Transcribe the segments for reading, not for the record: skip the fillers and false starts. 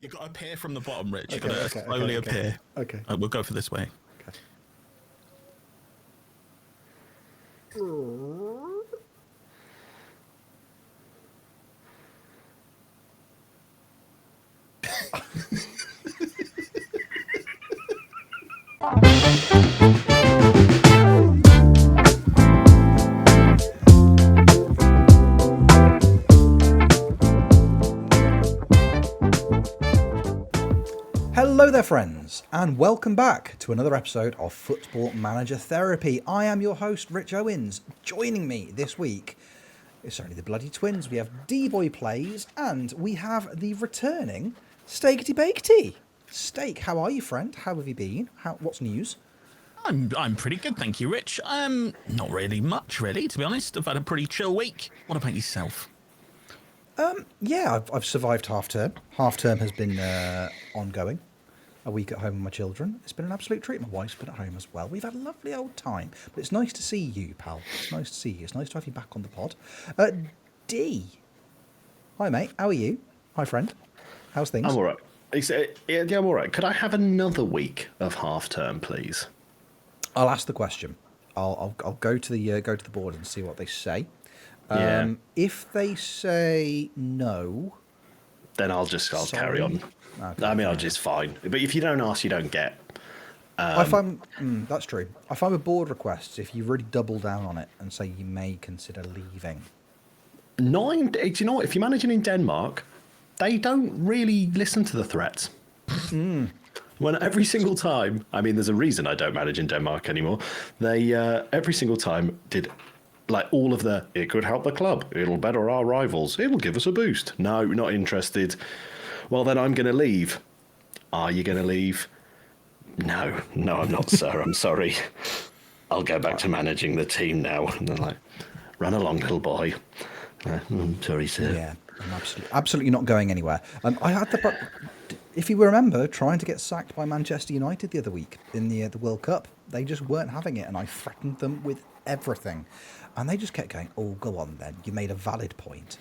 You've got to appear from the bottom, Rich. You've Okay, got to slowly appear. Okay. We'll go for this way. Hello there, friends, and welcome back to another episode of Football Manager Therapy. I am your host, Rich Owens. Joining me this week, it's only the bloody twins. We have D-Boy Plays, and we have the returning Steakety Bakety. Steak, how are you, friend? How have you been? What's news? I'm pretty good, thank you, Rich. Not really much, really, to be honest. I've had a pretty chill week. What about yourself? Yeah, I've survived half term. Half term has been ongoing. A week at home with my children. It's been an absolute treat. My wife's been at home as well. We've had a lovely old time. But it's nice to see you, pal. It's nice to see you. It's nice to have you back on the pod. D. Hi, mate. How are you? Hi, friend. How's things? I'm all right. Yeah, I'm all right. Could I have another week of half term, please? I'll ask the question. I'll go to the board and see what they say. Yeah. If they say no, Then I'll carry on. Okay. I mean, I'll just fine. But if you don't ask, you don't get. I find that's true. I find with board requests, if you really double down on it and say you may consider leaving. Do you know what? If you're managing in Denmark, they don't really listen to the threats. When every single time, I mean, there's a reason I don't manage in Denmark anymore. They every single time did. Like all of it could help the club. It'll better our rivals. It'll give us a boost. No, not interested. Well, then I'm going to leave. Are you going to leave? No, I'm not, sir. I'm sorry. I'll go back to managing the team now. And they're like, run along, little boy. Sorry, sir. Yeah, I'm absolutely not going anywhere. I had if you remember, trying to get sacked by Manchester United the other week in the World Cup. They just weren't having it, and I threatened them with everything. And they just kept going, oh, go on then. You made a valid point.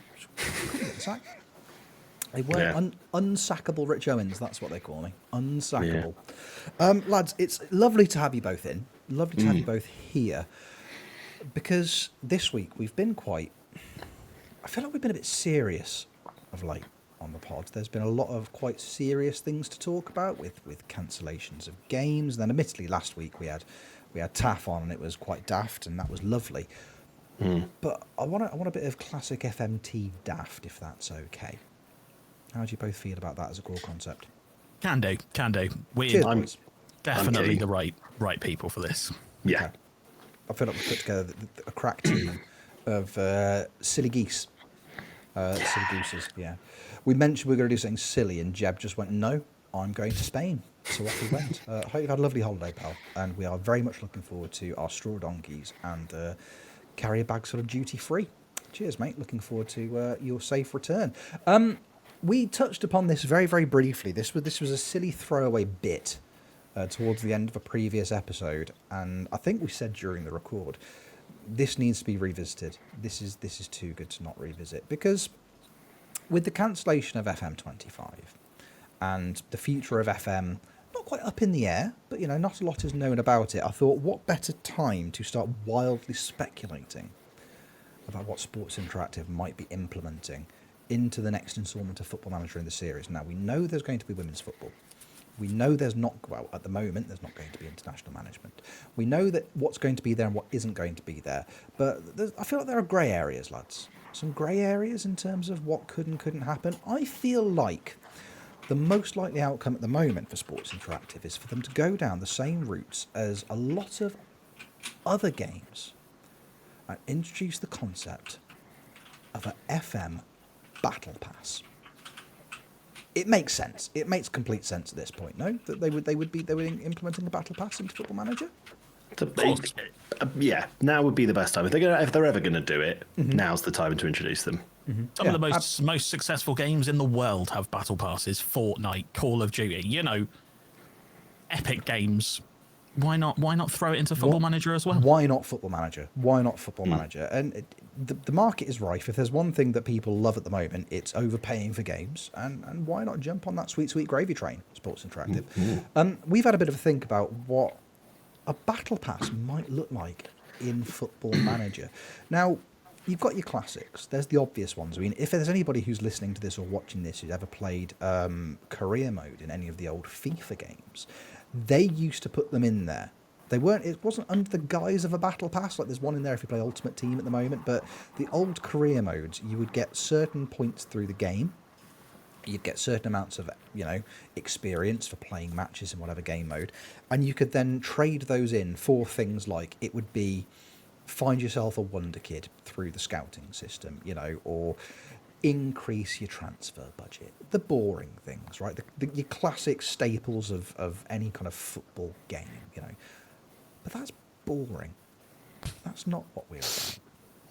They weren't unsackable Rich Owens. That's what they call me. Unsackable. Yeah. Lads, it's lovely to have you both in. Lovely to have you both here. Because this week we've been I feel like we've been a bit serious of late on the pod. There's been a lot of quite serious things to talk about with cancellations of games. Then admittedly last week we had Taff on and it was quite daft and that was lovely. But I want a bit of classic FMT daft, if that's okay. How do you both feel about that as a core concept? Can do. I'm definitely the right people for this. Yeah. Okay. I feel like we put together a crack team of silly geese. Silly gooses, yeah. We mentioned we were going to do something silly and Jeb just went, no, I'm going to Spain. So off we went. I hope you've had a lovely holiday, pal. And we are very much looking forward to our straw donkeys and carrier bags sort of duty free. Cheers, mate. Looking forward to your safe return. We touched upon this very, very briefly. This was a silly throwaway bit towards the end of a previous episode, and I think we said during the record, this needs to be revisited. This is too good to not revisit, because with the cancellation of FM25 and the future of FM not quite up in the air, but not a lot is known about it, I thought, what better time to start wildly speculating about what Sports Interactive might be implementing into the next instalment of Football Manager in the series. Now, we know there's going to be women's football. We know there's not, well, at the moment, there's not going to be international management. We know that what's going to be there and what isn't going to be there. But I feel like there are grey areas, lads. Some grey areas in terms of what could and couldn't happen. I feel like the most likely outcome at the moment for Sports Interactive is for them to go down the same routes as a lot of other games and introduce the concept of an FM Battlepass. It makes sense. It makes complete sense at this point, no? That they would be implementing a Battlepass into Football Manager? Yeah, now would be the best time. If they're ever going to do it, now's the time to introduce them. Some of the most successful games in the world have battle passes. Fortnite, Call of Duty, epic games Why not throw it into Football Manager as well? Why not Football Manager? Why not Football Manager? And the market is rife. If there's one thing that people love at the moment, it's overpaying for games. And why not jump on that sweet, sweet gravy train, Sports Interactive? We've had a bit of a think about what a Battle Pass might look like in Football Manager. Now, you've got your classics. There's the obvious ones. I mean, if there's anybody who's listening to this or watching this who's ever played career mode in any of the old FIFA games, they used to put them in there. It wasn't under the guise of a battle pass, like there's one in there if you play Ultimate Team at the moment, but the old career modes, you would get certain points through the game. You'd get certain amounts of, experience for playing matches in whatever game mode, and you could then trade those in for things like, it would be find yourself a Wonderkid through the scouting system, or increase your transfer budget, the boring things, right? Your classic staples of any kind of football game, But that's boring. That's not what we're about.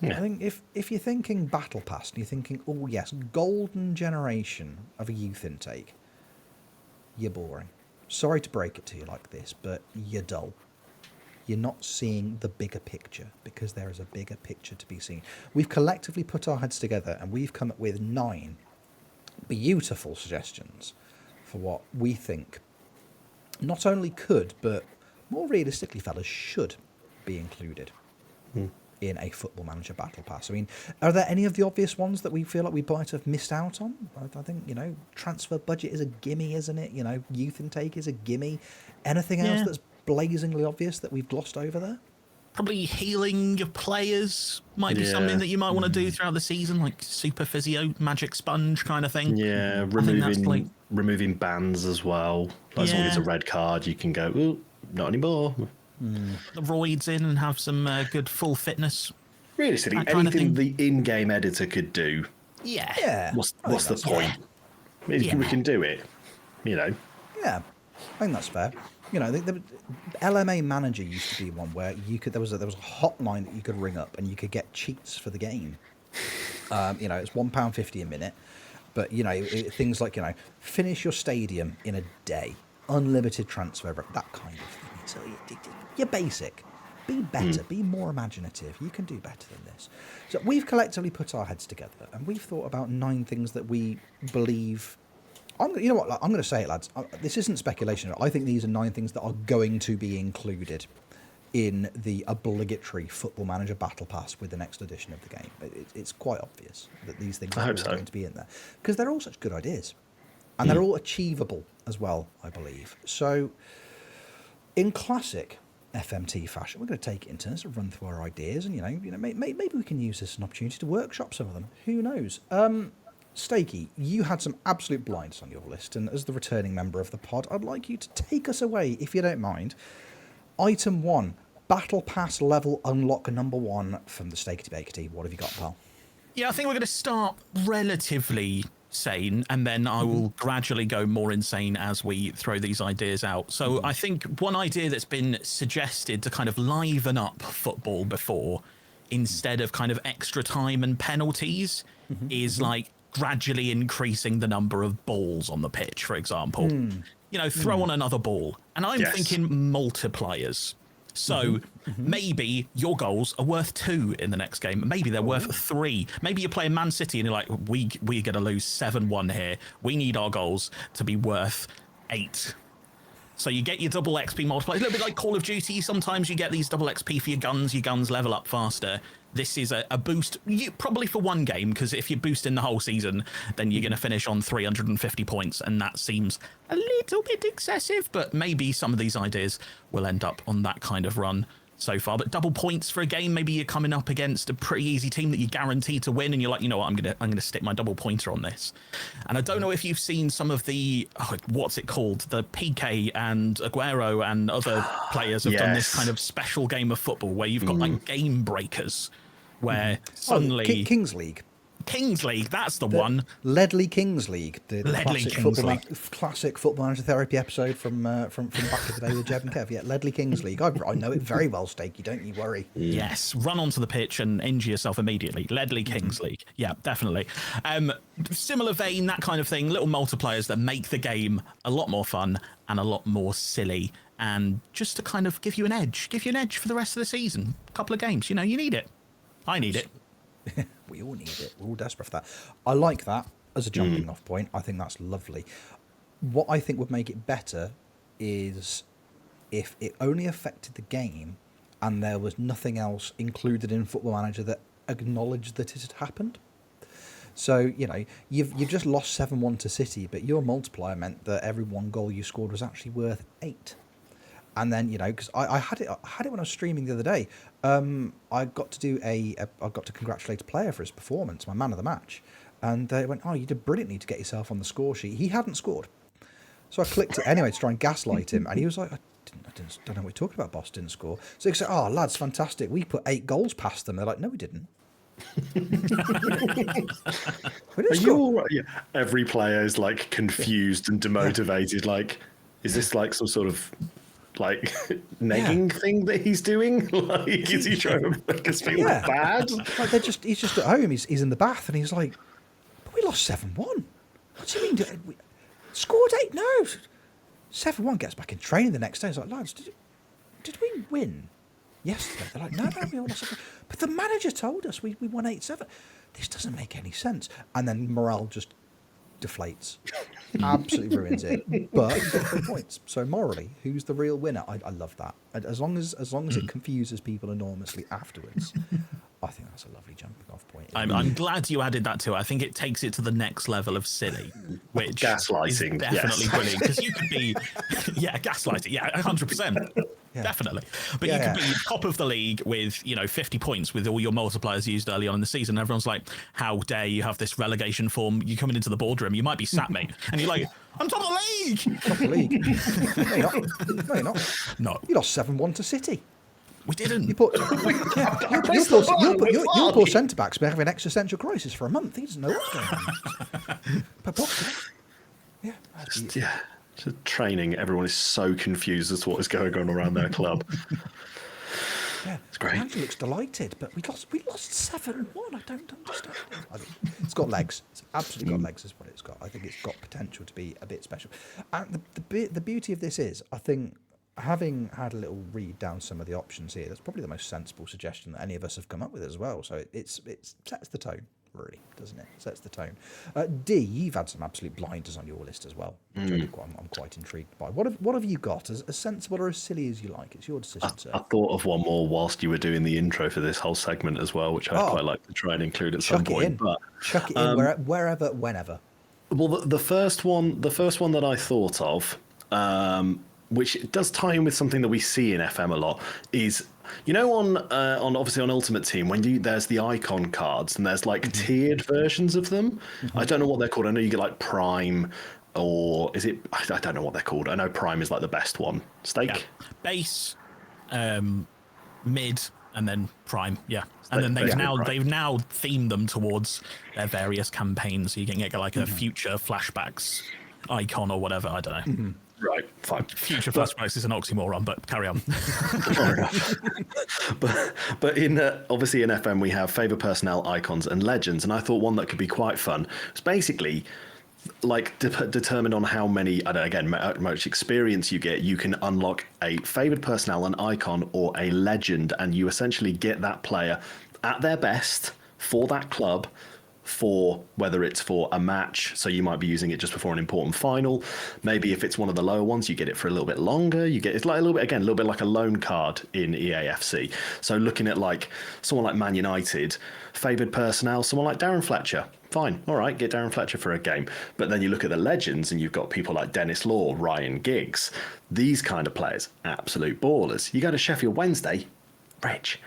Yeah. I think if you're thinking Battle Pass and you're thinking, oh yes, golden generation of a youth intake, you're boring. Sorry to break it to you like this, but you're dull. You're not seeing the bigger picture, because there is a bigger picture to be seen. We've collectively put our heads together and we've come up with 9 beautiful suggestions for what we think not only could, but more realistically, fellas, should be included in a Football Manager Battle Pass. I mean, are there any of the obvious ones that we feel like we might have missed out on? I think, transfer budget is a gimme, isn't it? Youth intake is a gimme. Anything else that's blazingly obvious that we've glossed over there? Probably healing your players might be something that you might want to do throughout the season, like super physio, magic sponge kind of thing. Yeah, removing bans as well. As long as it's a red card, you can go, ooh, not anymore. The roids in and have some good full fitness. Realistically, That kind of anything thing. the in-game editor could do. Yeah. What's the point? We can do it, Yeah, I think that's fair. The LMA Manager used to be one where there was a hotline that you could ring up and you could get cheats for the game. It's £1.50 a minute, but things like finish your stadium in a day, unlimited transfer, that kind of thing. So you're basic. Be better. Be more imaginative. You can do better than this. So we've collectively put our heads together and we've thought about 9 things that we believe. You know what? I'm going to say it, lads. This isn't speculation. I think these are 9 things that are going to be included in the obligatory Football Manager Battle Pass with the next edition of the game. It's quite obvious that these things are going to be in there, because they're all such good ideas, and they're all achievable as well, I believe. So, in classic FMT fashion, we're going to take it in turns to run through our ideas, and maybe we can use this as an opportunity to workshop some of them. Who knows? Steaky, you had some absolute blinds on your list, and as the returning member of the pod, I'd like you to take us away, if you don't mind. Item 1, Battle Pass level unlock number 1 from the Steaky Bakety. What have you got, pal? Yeah, I think we're going to start relatively sane, and then I will gradually go more insane as we throw these ideas out. So I think one idea that's been suggested to kind of liven up football before, instead of kind of extra time and penalties, is like gradually increasing the number of balls on the pitch, for example. Throw on another ball. And I'm thinking multipliers. So maybe your goals are worth 2 in the next game. Maybe they're worth 3. Maybe you're playing Man City and you're like, we're going to lose 7-1 here. We need our goals to be worth 8. So you get your double XP multipliers. A little bit like Call of Duty. Sometimes you get these double XP for your guns. Your guns level up faster. This is a boost, probably for one game, because if you're boosting the whole season, then you're going to finish on 350 points, and that seems a little bit excessive, but maybe some of these ideas will end up on that kind of run so far. But double points for a game, maybe you're coming up against a pretty easy team that you're guaranteed to win, and you're like, you know what, I'm gonna stick my double pointer on this. And I don't know if you've seen some of the what's it called, the PK and Aguero and other players have done this kind of special game of football where you've got like game breakers, where suddenly Kings League. Kings League, that's the one. Ledley Kings League, the Ledley classic football manager therapy episode from back in the day with Jeb and Kev. Yeah, Ledley Kings League. I know it very well, Steaky. Don't you worry. Yes, run onto the pitch and injure yourself immediately. Ledley Kings League. Yeah, definitely. Similar vein, that kind of thing. Little multipliers that make the game a lot more fun and a lot more silly and just to kind of give you an edge for the rest of the season. A couple of games, you need it. I need it. We all need it. We're all desperate for that. I like that as a jumping off point. I think that's lovely. What I think would make it better is if it only affected the game and there was nothing else included in Football Manager that acknowledged that it had happened. So, you've just lost 7-1 to City, but your multiplier meant that every one goal you scored was actually worth 8. And then, because I had it when I was streaming the other day. I got to congratulate a player for his performance, my man of the match. And they went, "Oh, you did brilliantly to get yourself on the score sheet." He hadn't scored. So I clicked it anyway to try and gaslight him. And he was like, I don't know what you're talking about, boss, didn't score. So he said, "Oh, lads, fantastic. We put 8 goals past them." They're like, "No, we didn't." We didn't Are score. you all right? Yeah. Every player is like confused and demotivated. Like, is this like some sort of like negging thing that he's doing? Like, is he trying to make us feel bad? Like he's just at home. He's in the bath and he's like, "But we lost 7-1. What do you mean? We scored 8? No, 7-1." Gets back in training the next day. He's like, "Lads, did we win yesterday?" They're like, "No, we all lost 7. But the manager told us we won 8-7. This doesn't make any sense." And then morale just deflates, absolutely ruins it. But you got 3 points. So morally, who's the real winner? I love that. And as long as it confuses people enormously afterwards, I think that's a lovely jumping off point. I'm glad you added that to it. I think it takes it to the next level of silly, which Gaslighting, is definitely yes. brilliant. Because you could be, gaslighting, 100%. Yeah. Definitely. But you could be top of the league with, 50 points with all your multipliers used early on in the season. Everyone's like, "How dare you have this relegation form? You coming into the boardroom, you might be sat, mate." And you're like, "I'm top of the league." Top of the league. No, you're not. No, you're not. No, You lost 7-1 to City. we didn't. Your poor centre-back's been having an existential crisis for a month. He doesn't know what's going on. But boss, yeah, Just training. Everyone is so confused as to what is going on around their club. yeah, It's great. Andrew looks delighted, but we lost 7-1. I don't understand. It's got legs. It's absolutely got legs, is what it's got. I think it's got potential to be a bit special. And the beauty of this is, I think, having had a little read down some of the options here, that's probably the most sensible suggestion that any of us have come up with as well. So it sets the tone, really, doesn't it? Sets the tone. Dee, you've had some absolute blinders on your list as well, which I'm quite intrigued by. What have you got? As sensible or as silly as you like? It's your decision, sir. I thought of one more whilst you were doing the intro for this whole segment as well, which I'd quite like to try and include at some point. Chuck it in wherever, whenever. Well, the first one that I thought of, which does tie in with something that we see in FM a lot, is on obviously on Ultimate Team when there's the icon cards and there's like tiered versions of them. I don't know what they're called. I know you get like Prime, or is it? I don't know what they're called. I know Prime is like the best one. Steak, Base, mid, and then Prime. Yeah. And then they've now themed them towards their various campaigns, so you can get like a future flashbacks icon or whatever. I don't know. Right, fine. Future flashbacks is an oxymoron, but carry on. but in obviously in FM we have favourite personnel, icons, and legends, and I thought one that could be quite fun was basically like determined on how many, much experience you get, you can unlock a favoured personnel, an icon, or a legend, and you essentially get that player at their best for that club, for whether it's for a match, so you might be using it just before an important final. Maybe if it's one of the lower ones, you get it for a little bit longer. It's like a little bit like a loan card in EAFC. So looking at like someone like Man United, favoured personnel, someone like Darren Fletcher. Fine, all right, get Darren Fletcher for a game. But then you look at the legends and you've got people like Dennis Law, Ryan Giggs, these kind of players, absolute ballers. You go to Sheffield Wednesday, Rich,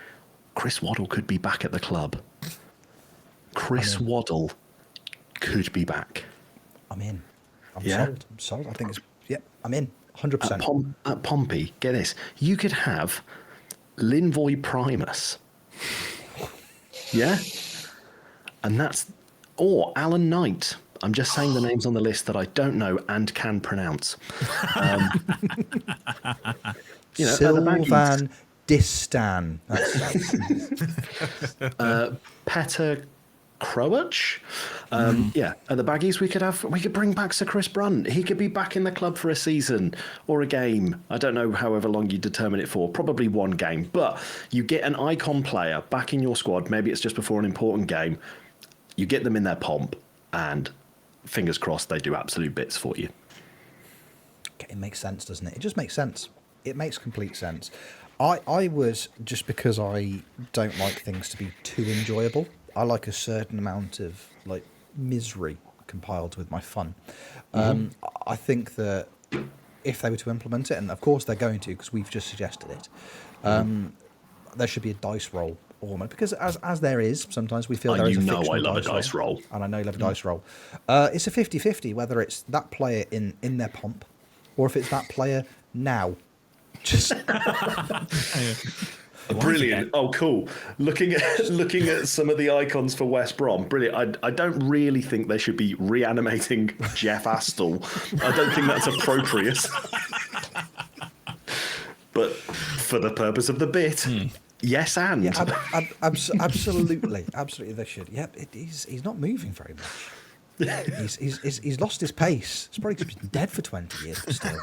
Chris Waddle could be back at the club. Chris Waddle could be back. I'm in. I'm sold. I think I'm in. 100%. At Pompey, get this. You could have Linvoy Primus. Yeah? And or Alan Knight. I'm just saying the names on the list that I don't know and can pronounce. Sylvan Distan. Petter Croach. Yeah, at the Baggies we could bring back Sir Chris Brunt. He could be back in the club for a season or a game. I don't know however long you determine it for. Probably one game, but you get an icon player back in your squad. Maybe it's just before an important game. You get them in their pomp, and fingers crossed they do absolute bits for you. It makes sense, doesn't it? It just makes sense. It makes complete sense. I was, just because I don't like things to be too enjoyable, I like a certain amount of like misery compiled with my fun. I think that if they were to implement it, and of course they're going to because we've just suggested it, there should be a dice roll almost, because as there is, sometimes we feel there is a fictional I love a dice roll. And I know you love a dice roll. It's a 50-50 whether it's that player in their pomp or if it's that player now. Just brilliant. Oh, cool. Looking at some of the icons for West Brom, brilliant. I don't really think they should be reanimating Jeff Astle. I don't think that's appropriate. But for the purpose of the bit, yes, and yeah, absolutely they should. Yep, he's not moving very much. He's lost his pace. He's probably been dead for 20 years, but still.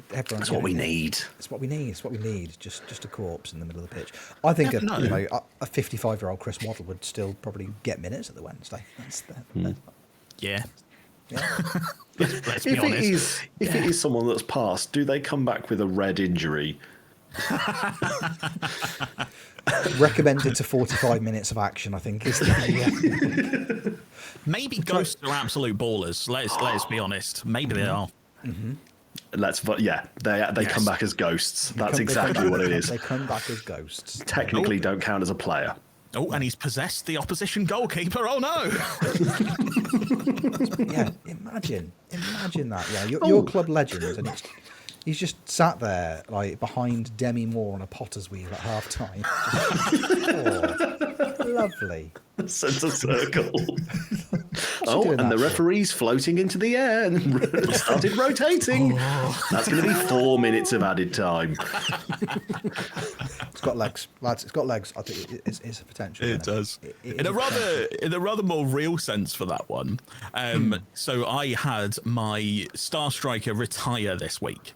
That's what we need. It's what we need. It's what we need. Just a corpse in the middle of the pitch. I think a 55-year-old Chris Waddle would still probably get minutes at the Wednesday. Yeah. Let's If be honest. It is someone that's passed, do they come back with a red injury? Recommended to 45 minutes of action, I think. Is Maybe ghosts are absolute ballers. Let's be honest. Maybe they are. They come back as ghosts. That's exactly what it is. They come back as ghosts. Technically, don't count as a player. Oh, and he's possessed the opposition goalkeeper. Oh no! Yeah, imagine that. Yeah, your club legend, and he's just sat there like behind Demi Moore on a potter's wheel at half time. Lovely. Centre circle. And the referee's floating into the air and started rotating. That's going to be 4 minutes of added time. It's got legs, lads. It's got legs. I think it's a potential. It does. In a rather more real sense for that one. So I had my star striker retire this week.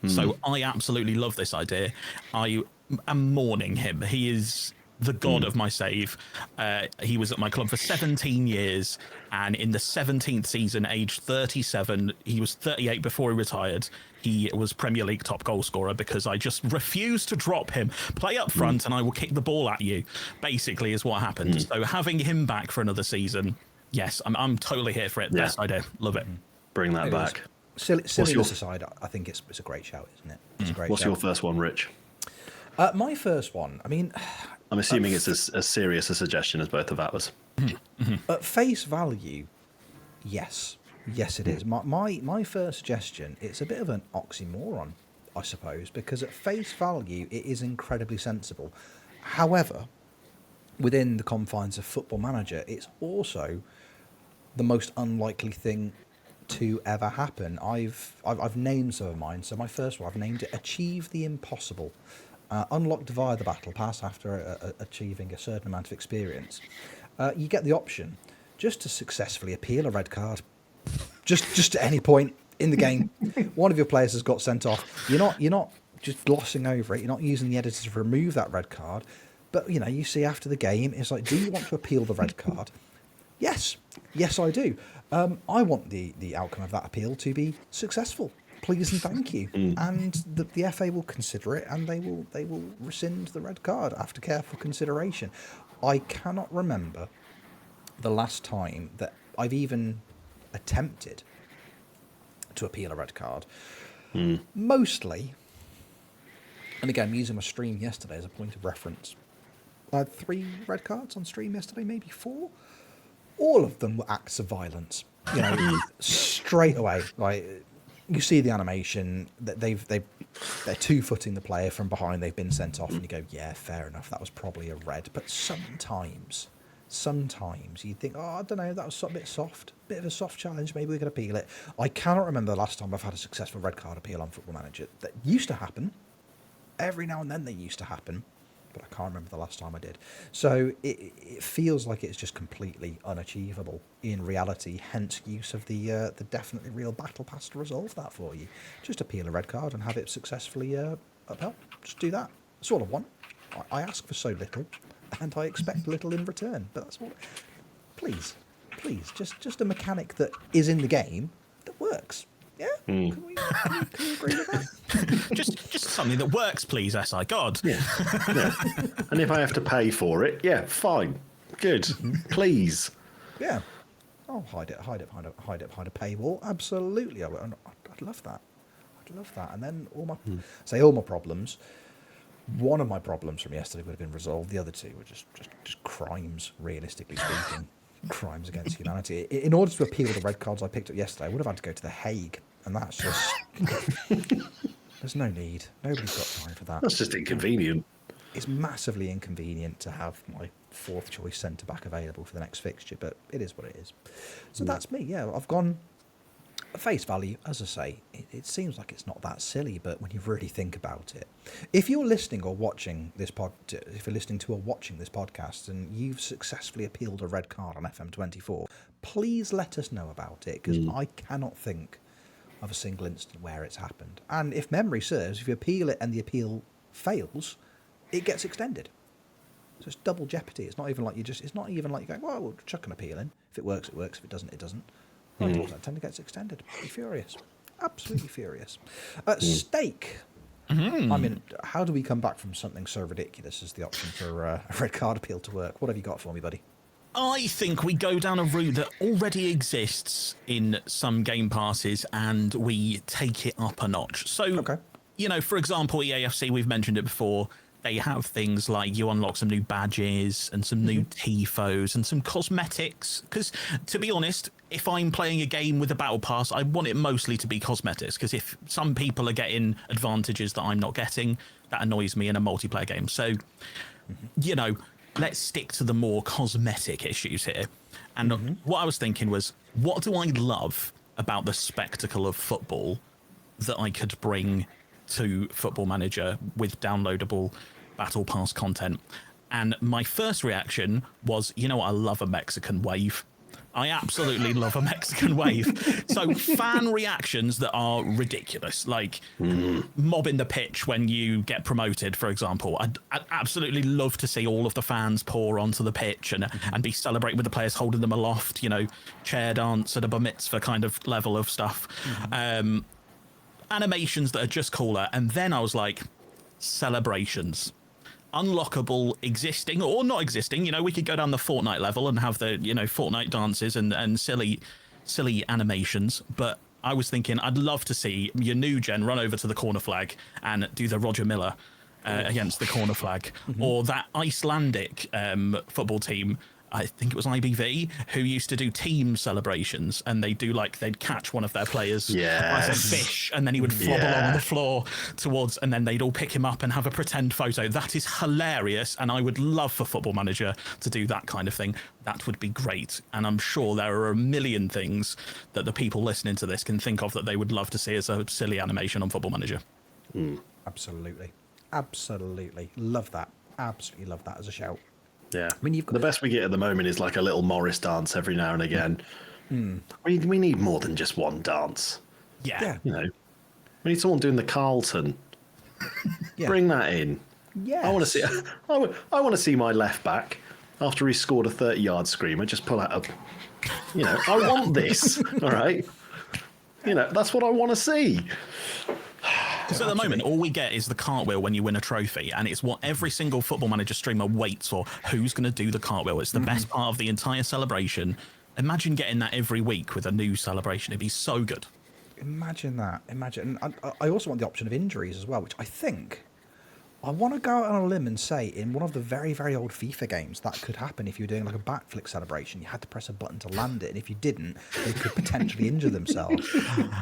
So I absolutely love this idea. I am mourning him. He is the god of my save. He was at my club for 17 years, and in the 17th season, aged 37, he was 38 before he retired. He was Premier League top goal scorer because I just refused to drop him. Play up front and I will kick the ball at you, basically, is what happened. So having him back for another season, yes, I'm totally here for it. Yeah. Best idea. Love it. Bring that back. Silliness aside, I think it's a great shout, isn't it? It's a great What's shout. your first one, Rich? My first one, I mean... I'm assuming it's as serious a suggestion as both of ours. At face value, yes. Yes, it is. My first suggestion, it's a bit of an oxymoron, I suppose, because at face value, it is incredibly sensible. However, within the confines of Football Manager, it's also the most unlikely thing to ever happen. I've named some of mine. So my first one, I've named it Achieve the Impossible. Unlocked via the Battle Pass after achieving a certain amount of experience. You get the option just to successfully appeal a red card. Just at any point in the game, one of your players has got sent off. You're not just glossing over it. You're not using the editor to remove that red card. But you see after the game, it's like, do you want to appeal the red card? Yes, I do. I want the outcome of that appeal to be successful. Please and thank you. And the FA will consider it, and they will rescind the red card after careful consideration. I cannot remember the last time that I've even attempted to appeal a red card. Mostly, and again, I'm using my stream yesterday as a point of reference. I had 3 red cards on stream yesterday, maybe 4. All of them were acts of violence. Straight away. Like, you see the animation that they're 2-footing the player from behind. They've been sent off, and you go, yeah, fair enough. That was probably a red. But sometimes you think, I don't know, that was a bit soft, bit of a soft challenge. Maybe we could appeal it. I cannot remember the last time I've had a successful red card appeal on Football Manager. That used to happen. Every now and then they used to happen. but I can't remember the last time I did. So it feels like it's just completely unachievable in reality, hence use of the definitely real battle pass to resolve that for you. Just appeal a red card and have it successfully upheld. Just do that. That's all I want. I ask for so little, and I expect little in return. But that's all. Please, just a mechanic that is in the game that works. Yeah, can we agree with that? just something that works, please, SI God. Yeah. And if I have to pay for it, yeah, fine, good, please. Yeah. Oh, hide it behind a paywall. Absolutely, I'd love that. I'd love that. And then all my problems. One of my problems from yesterday would have been resolved. The other two were just crimes, realistically speaking. Crimes against humanity. In order to appeal the red cards I picked up yesterday, I would have had to go to The Hague, and that's just there's no need. Nobody's got time for that. That's just inconvenient. It's massively inconvenient to have my fourth choice centre back available for the next fixture, but it is what it is. So that's me. Yeah, I've gone at face value. As I say, it seems like it's not that silly, but when you really think about it, if you're listening or watching this if you're listening to or watching this podcast and you've successfully appealed a red card on FM24, please let us know about it, because I cannot think of a single instant where it's happened. And if memory serves, if you appeal it and the appeal fails, it gets extended. So it's double jeopardy. It's not even like it's not even like you're going, well, we'll chuck an appeal in. If it works, it works. If it doesn't, it doesn't. 9 times out of 10, it gets extended. Be furious. Absolutely furious. Steak. I mean, how do we come back from something so ridiculous as the option for a red card appeal to work? What have you got for me, buddy? I think we go down a route that already exists in some game passes and we take it up a notch. So, for example, EAFC, we've mentioned it before. They have things like you unlock some new badges and some new TIFOs and some cosmetics. Because, to be honest, if I'm playing a game with a battle pass, I want it mostly to be cosmetics. Because if some people are getting advantages that I'm not getting, that annoys me in a multiplayer game. So, let's stick to the more cosmetic issues here. And what I was thinking was, what do I love about the spectacle of football that I could bring to Football Manager with downloadable Battle Pass content? And my first reaction was, I love a Mexican wave. I absolutely love a Mexican wave. So fan reactions that are ridiculous, like mobbing the pitch when you get promoted, for example. I'd absolutely love to see all of the fans pour onto the pitch and be celebrating with the players holding them aloft, chair dance at a bar mitzvah kind of level of stuff. Animations that are just cooler. And then I was like, celebrations. Unlockable, existing or not existing. We could go down the Fortnite level and have the, Fortnite dances and silly animations. But I was thinking I'd love to see your new gen run over to the corner flag and do the Roger Miller against the corner flag. Or that Icelandic football team, I think it was IBV, who used to do team celebrations, and they'd catch one of their players as a fish, and then he would flop along the floor and then they'd all pick him up and have a pretend photo. That is hilarious, and I would love for Football Manager to do that kind of thing. That would be great, and I'm sure there are a million things that the people listening to this can think of that they would love to see as a silly animation on Football Manager. Absolutely. Love that. Absolutely love that as a shout. Yeah, I mean, the best we get at the moment is like a little Morris dance every now and again. We need more than just one dance. Yeah. We need someone doing the Carlton. Bring that in. Yeah. I want to see. I want to see my left back after he scored a 30-yard screamer just pull out a. I want this. All right. That's what I want to see. Because at the moment, all we get is the cartwheel when you win a trophy, and it's what every single Football Manager streamer waits for. Who's going to do the cartwheel? It's the best part of the entire celebration. Imagine getting that every week with a new celebration. It'd be so good. Imagine that. And I also want the option of injuries as well, which I want to go out on a limb and say in one of the very, very old FIFA games, that could happen if you were doing like a backflip celebration. You had to press a button to land it, and if you didn't, they could potentially injure themselves.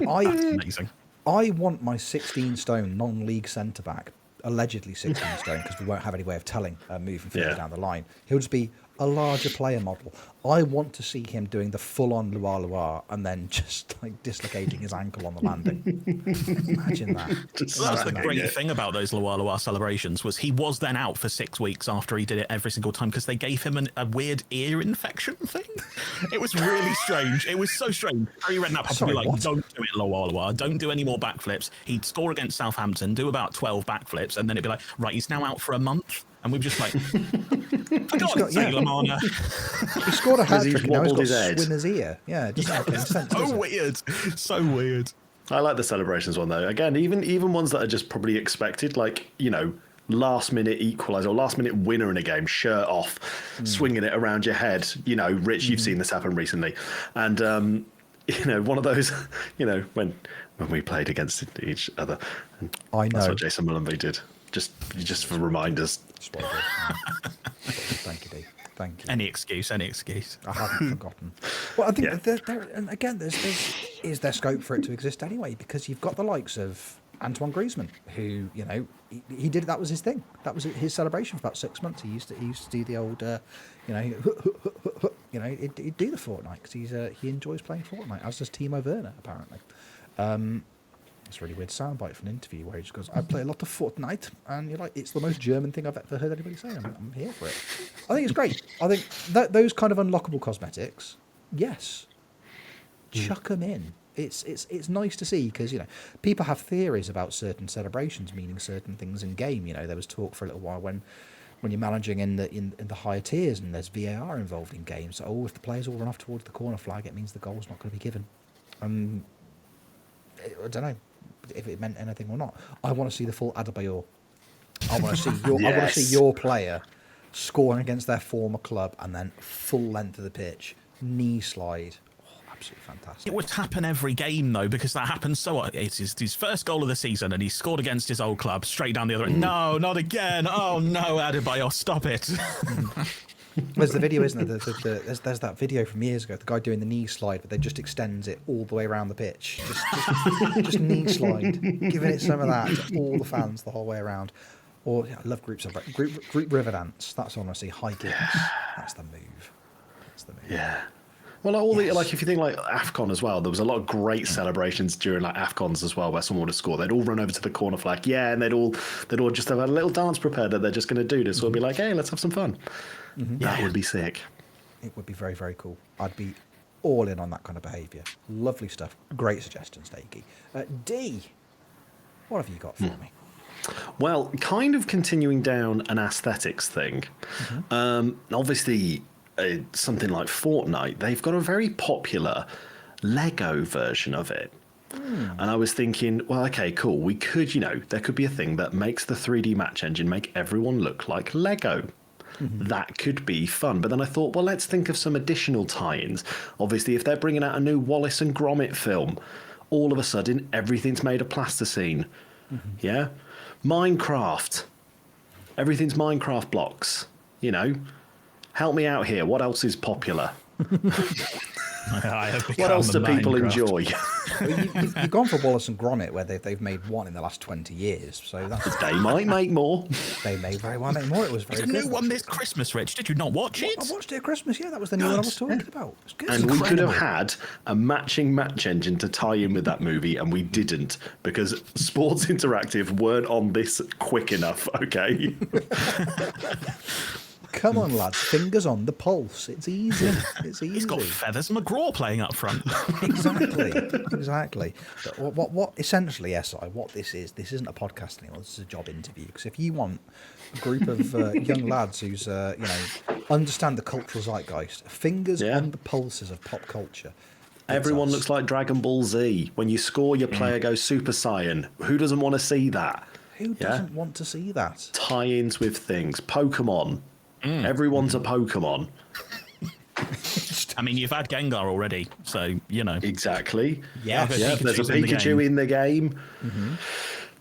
Amazing. I want my 16-stone non-league centre-back, allegedly 16 stone, because we won't have any way of telling moving further down the line. He'll just be a larger player model. I want to see him doing the full-on Loire and then just like dislocating his ankle on the landing. Imagine that. Just That's the saying, great yeah. thing about those Loire celebrations was he was then out for 6 weeks after he did it every single time because they gave him a weird ear infection thing. It was really strange. It was so strange. Harry Redknapp had to be like, what? don't do it, Loire. Don't do any more backflips. He'd score against Southampton, do about 12 backflips, and then it'd be like, right, he's now out for a month. And we were just like, for God's sake, Lamana. He scored a hat-trick and now he's wobbled got his head. Swinner's ear. Yeah, it doesn't make any sense, does So it? weird. So weird. I like the celebrations one though. Again, even ones that are just probably expected, like, you know, last minute equaliser or last minute winner in a game, shirt off, swinging it around your head. You know, Rich, you've seen this happen recently, and you know, one of those, you know, when we played against each other. I know. That's what Jason Mullenby did. Just for reminders. That's what I did. Thank you, Dee. Thank you. Any excuse. I haven't forgotten. Well, I think and again, is there scope for it to exist anyway? Because you've got the likes of Antoine Griezmann, who, you know, he did, that was his thing. That was his celebration for about 6 months. He used to do the old, you know, he'd do the Fortnite because he enjoys playing Fortnite, as does Timo Werner apparently. It's a really weird soundbite from an interview where he just goes, I play a lot of Fortnite, and you're like, it's the most German thing I've ever heard anybody say. I'm here for it. I think it's great. I think those kind of unlockable cosmetics, yes, chuck them in. It's nice to see because, you know, people have theories about certain celebrations meaning certain things in game. You know, there was talk for a little while when you're managing in the higher tiers and there's VAR involved in games. So, if the players all run off towards the corner flag, it means the goal's not going to be given. I don't know if it meant anything or not. I want to see the full Adebayor. I want to see I want to see your player scoring against their former club and then full length of the pitch, knee slide. Oh, absolutely fantastic. It would happen every game, though, because that happens so... It's his first goal of the season, and he scored against his old club, straight down the other end. No, not again. Oh, no, Adebayor, stop it. There's the video, isn't there? There's that video from years ago, the guy doing the knee slide, but they just extends it all the way around the pitch. Just knee slide, giving it some of that to all the fans the whole way around. Or, I love group river dance. That's what I want to see. High kicks. That's the move. Yeah. Well, all the, like, if you think like AFCON as well, there was a lot of great celebrations during like AFCONs as well, where someone would have scored. They'd all run over to the corner flag, and they'd all just have a little dance prepared that they're just going to do this. So it'd be like, hey, let's have some fun. That would be sick. It would be very, very cool. I'd be all in on that kind of behaviour. Lovely stuff. Great suggestion, Steaky. Dee, what have you got for me? Well, kind of continuing down an aesthetics thing. Obviously, something like Fortnite, they've got a very popular Lego version of it. And I was thinking, well, okay, cool. We could, there could be a thing that makes the 3D match engine make everyone look like Lego. That could be fun. But then I thought, well, let's think of some additional tie-ins. Obviously, if they're bringing out a new Wallace and Gromit film, all of a sudden, everything's made of plasticine. Yeah? Minecraft. Everything's Minecraft blocks. Help me out here. What else is popular? What else do people enjoy? Well, you've gone for Wallace and Gromit, where they've made one in the last 20 years. So they might make more. They may very well make more. It was very good. There's a new one this Christmas, Rich. Did you not watch it? I watched it at Christmas. Yeah, that was the new one I was talking about. It's good. And we could have had a matching match engine to tie in with that movie, and we didn't because Sports Interactive weren't on this quick enough. Okay. Come on, lads. Fingers on the pulse. It's easy. It's easy. He's got Feathers McGraw playing up front. Exactly. But what essentially, SI, what this isn't a podcast anymore. This is a job interview. Because if you want a group of young lads who's, understand the cultural zeitgeist, fingers on the pulses of pop culture. Everyone looks like Dragon Ball Z. When you score, your player goes Super Saiyan. Who doesn't want to see that? Who doesn't want to see that? Tie-ins with things. Pokemon. Everyone's a Pokemon. I mean, you've had Gengar already, so Exactly. Yes. Yeah, there's a Pikachu in the game.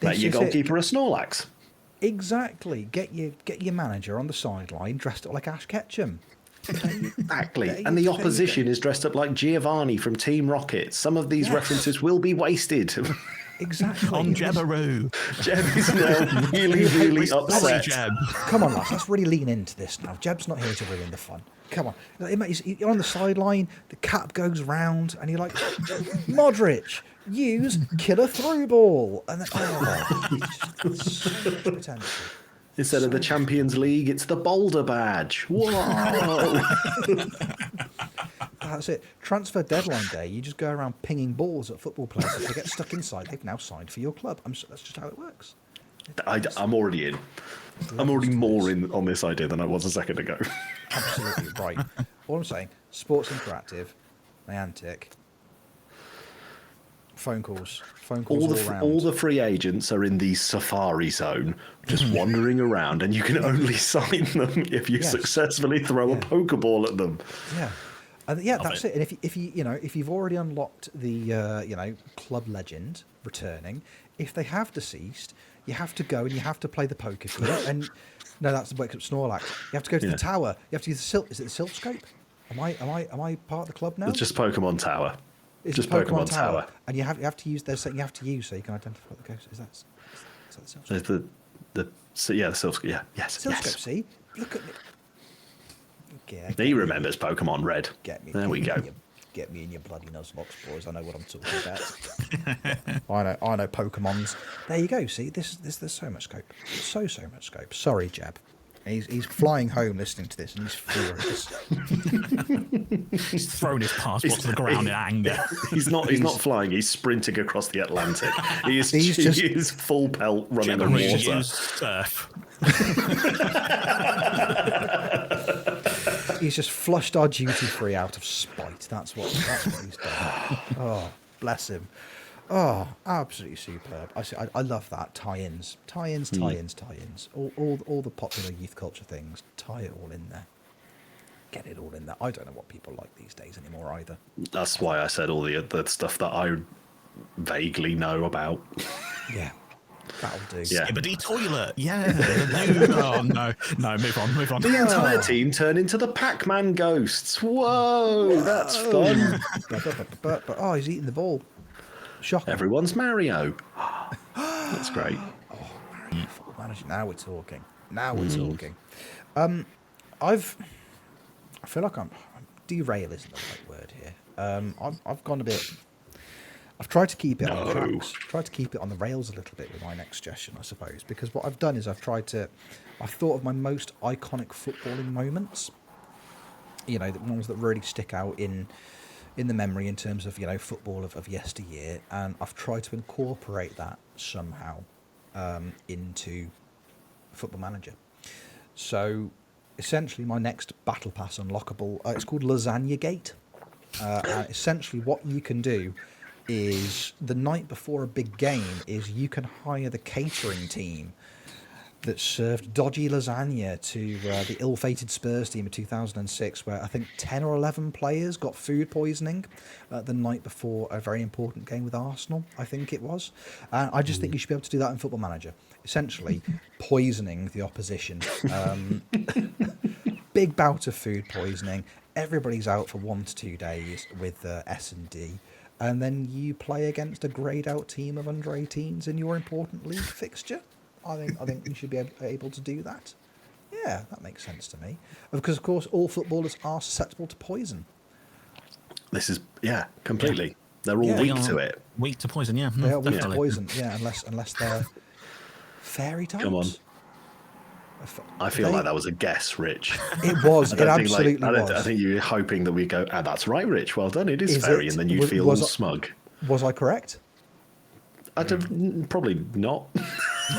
Make your goalkeeper a Snorlax. Exactly. Get your manager on the sideline dressed up like Ash Ketchum. Exactly. And the opposition is dressed up like Giovanni from Team Rocket. Some of these references will be wasted. Exactly. On Jebbaroo. Jeb is now really Sorry, upset. Jeb. Come on, lads, let's really lean into this now. Jeb's not here to ruin the fun. Come on. You're on the sideline, the cap goes round, and you're like, Modric, use killer through ball. And then, potential. Instead of the Champions League, it's the Boulder Badge. Whoa! That's it. Transfer deadline day, you just go around pinging balls at football players. If they get stuck inside, they've now signed for your club. That's just how it works. I'm already in. I'm already more in on this idea than I was a second ago. Absolutely right. All I'm saying, Sports Interactive, Niantic, phone calls all round. All the free agents are in the Safari Zone, just wandering around, and you can only sign them if you successfully throw a Pokeball at them. Yeah. That's it. And if you've already unlocked the club legend returning, if they have deceased, you have to go and you have to play the Pokémon. And no, that's the Wake Up Snorlax. You have to go to the tower. You have to use the Silph. Is it the Silph Scope? Am I part of the club now? It's just Pokemon Tower. It's just Pokemon Tower. And you have to use. There's something you have to use so you can identify the ghost. Is that the Silph Scope? The Silph Scope. Yeah. Yes. Silph Scope. See, look at me. He remembers Pokemon Red. There we go. Get me in your bloody Nuzlocke, boys. I know what I'm talking about. I know Pokemons. There you go. See, there's so much scope. So much scope. Sorry, Jeb. He's flying home listening to this, and he's furious. He's thrown his passport to the ground in anger. He's not flying. He's sprinting across the Atlantic. He is full pelt running on water. Surf. He's just flushed our duty free out of spite. That's what he's done. Oh, bless him. Oh, absolutely superb. I love that. Tie-ins. All the popular youth culture things. Tie it all in there. Get it all in there. I don't know what people like these days anymore either. That's why I said all the stuff that I vaguely know about. Yeah. That'll do. Yeah. Skibbity toilet. Yeah. Oh, no. Move on. The entire team turn into the Pac-Man ghosts. Whoa, that's fun. But he's eating the ball. Shocking. Everyone's Mario. That's great. Oh, Mario Football Manager. Now we're talking. I feel like I'm derail isn't the right word here. I've gone a bit. I've tried to keep it on the tracks. Tried to keep it on the rails a little bit with my next suggestion, I suppose, because what I've done is I've thought of my most iconic footballing moments. The ones that really stick out in the memory in terms of football of yesteryear, and I've tried to incorporate that somehow into Football Manager. So essentially, my next Battle Pass unlockable, it's called Lasagna Gate. And essentially, what you can do is the night before a big game is you can hire the catering team that served dodgy lasagna to the ill-fated Spurs team of 2006, where I think 10 or 11 players got food poisoning the night before a very important game with Arsenal, I think it was. And I just think you should be able to do that in Football Manager. Essentially, poisoning the opposition. Big bout of food poisoning. Everybody's out for 1 to 2 days with S&D. And then you play against a greyed-out team of under-18s in your important league fixture. I think you should be able to do that. Yeah, that makes sense to me. Because, of course, all footballers are susceptible to poison. This is, completely. Yeah. They're all weak to it. Weak to poison, yeah. They are weak to poison, unless they're fairy types. Come on. I feel like that was a guess, Rich. It was. It absolutely was. I think you were hoping that we go, that's right, Rich. Well done. It is fairy, and then you feel all smug. Was I correct? Probably not.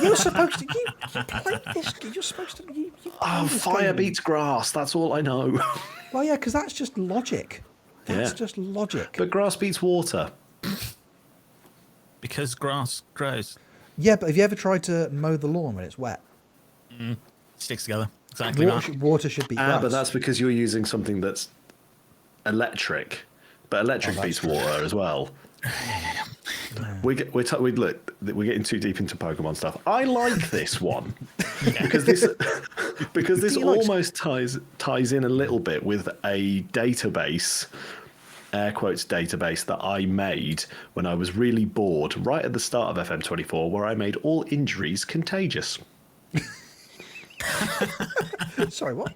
You're supposed to. You played this. You're supposed to. Fire beats grass. That's all I know. Well, yeah, because that's just logic. That's just logic. But grass beats water. Because grass grows. Yeah, but have you ever tried to mow the lawn when it's wet? Sticks together. Exactly. Water should be grass. But that's because you're using something that's electric. But electric beats water as well. We're getting too deep into Pokemon stuff. I like this one because this almost ties in a little bit with a database air quotes database that I made when I was really bored right at the start of FM24, where I made all injuries contagious. Sorry, what?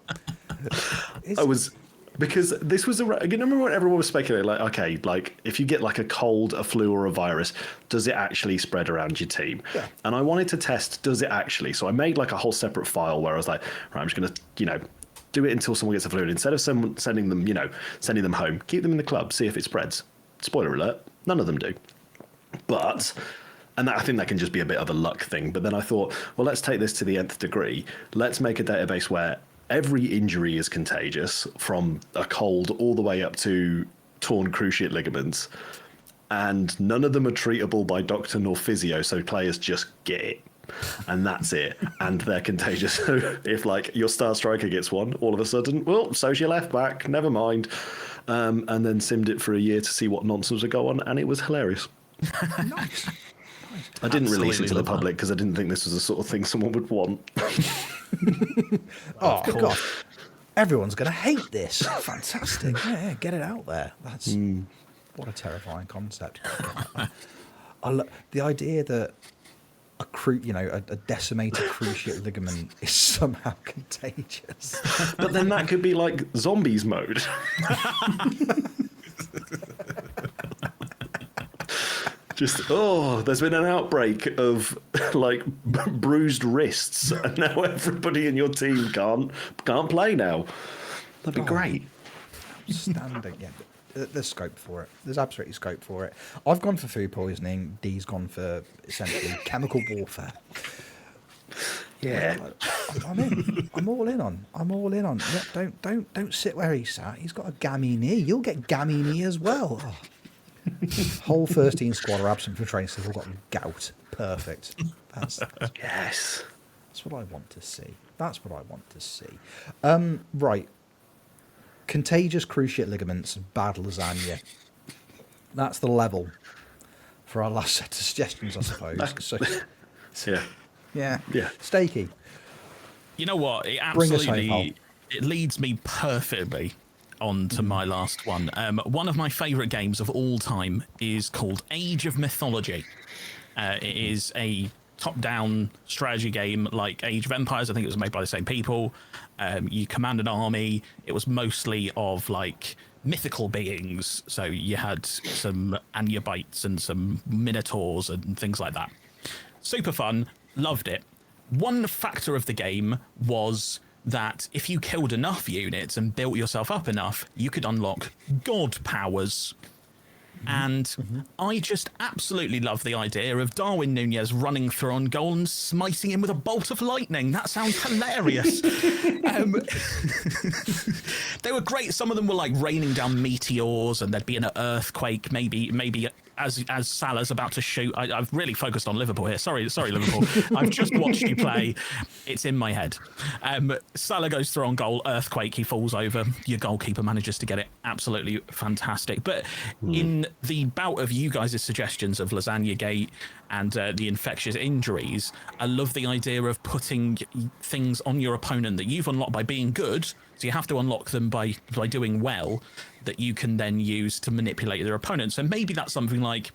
I was because this was you remember when everyone was speculating, like, okay, like if you get like a cold, a flu, or a virus, does it actually spread around your team? Yeah. And I wanted to test, does it actually? So I made like a whole separate file where I was like, right, I'm just gonna, do it until someone gets the flu, and instead of sending them home, keep them in the club, see if it spreads. Spoiler alert, none of them do. But. And I think that can just be a bit of a luck thing. But then I thought, well, let's take this to the nth degree. Let's make a database where every injury is contagious, from a cold all the way up to torn cruciate ligaments. And none of them are treatable by doctor nor physio, so players just get it. And that's it. And they're contagious. So if, like, your star striker gets one, all of a sudden, well, so's your left back, never mind. And then simmed it for a year to see what nonsense would go on, and it was hilarious. Nice. I didn't release it to the public because I didn't think this was the sort of thing someone would want. Oh, God. Everyone's going to hate this. Fantastic. Yeah, get it out there. That's what a terrifying concept. The idea that a decimated cruciate ligament is somehow contagious. But then that could be like zombies mode. There's been an outbreak of like bruised wrists, and now everybody in your team can't play now. That'd be great. Outstanding. Yeah, there's scope for it. There's absolutely scope for it. I've gone for food poisoning. Dee's gone for essentially chemical warfare. Yeah, I'm in. I'm all in on. Yeah, don't sit where he sat. He's got a gammy knee. You'll get gammy knee as well. Oh. Whole first team squad are absent from training, so they've all got gout. Perfect. yes. That's what I want to see. Right. Contagious cruciate ligaments, bad lasagna. That's the level for our last set of suggestions, I suppose. So, yeah. Steaky. You know what? It Bring us home, absolutely it leads me perfectly on to my last one. One of my favourite games of all time is called Age of Mythology. It is a top-down strategy game like Age of Empires. I think it was made by the same people. You command an army. It was mostly of like mythical beings. So you had some Anubites and some Minotaurs and things like that. Super fun. Loved it. One factor of the game was that if you killed enough units and built yourself up enough, you could unlock god powers. And I just absolutely love the idea of Darwin Núñez running through on goal and smiting him with a bolt of lightning. That sounds hilarious. They were great. Some of them were like raining down meteors, and there'd be an earthquake, maybe as Salah's about to shoot. I've really focused on Liverpool here. Sorry, Liverpool. I've just watched you play. It's in my head. Salah goes through on goal, earthquake, he falls over. Your goalkeeper manages to get it. Absolutely fantastic. But in the bout of you guys' suggestions of Lasagna Gate and the infectious injuries, I love the idea of putting things on your opponent that you've unlocked by being good. So you have to unlock them by doing well, that you can then use to manipulate their opponents. So maybe that's something like